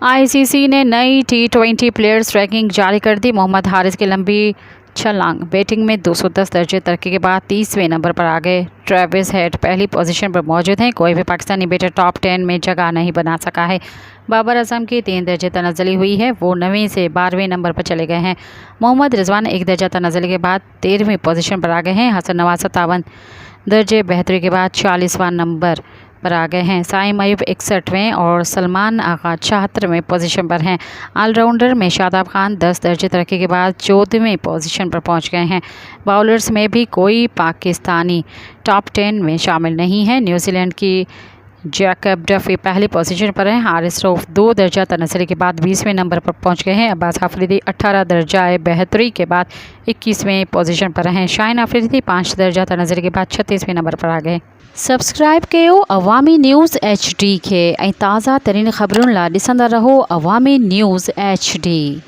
ICC ने नई टी20 players ranking जारी कर दी। मोहम्मद हारिस की लंबी छलांग, बैटिंग में 210 दर्जे तरक्की के बाद 30वें नंबर पर आ गए। ट्रेविस हेड पहली पोजीशन पर मौजूद हैं। कोई भी पाकिस्तानी बैटर टॉप 10 में जगह नहीं बना सका है। बाबर आजम की 3 दर्जे तनाज़ुली हुई है, वो 9वें से 12वें नंबर पर चले गए हैं। मोहम्मद रिजवान 1 दर्जा तनाज़ुली के बाद 13वीं पोजीशन पर आ गए हैं। हसन नवाज 57 दर्जे बेहतरी के बाद 40वां नंबर पर आ गए हैं। साइम अयूब 61वें और सलमान आगा 74वें पोजीशन पर हैं। ऑलराउंडर में शादाब खान 10 दर्जे तरक्की के बाद 14वें पोजीशन पर पहुंच गए हैं। बाउलर्स में भी कोई पाकिस्तानी टॉप 10 में शामिल नहीं है। न्यूजीलैंड की जैकब डफी पहली पोजीशन पर हैं। हारिस रऊफ 2 दर्जा तनाज़ुली के बाद 20वें नंबर पर पहुंच गए हैं। अब्बास आफरीदी 18 दर्जा बेहतरी के बाद 21वें पोजीशन पर हैं। शाहीन आफरीदी 5 दर्जा तनाज़ुली के बाद 36वें नंबर पर आ गए। सब्सक्राइब कयो अवामी न्यूज़ HD खे ऐं ताज़ा तरीन ख़बरुनि लाइ ॾिसंदा रहो अवामी न्यूज़ HD।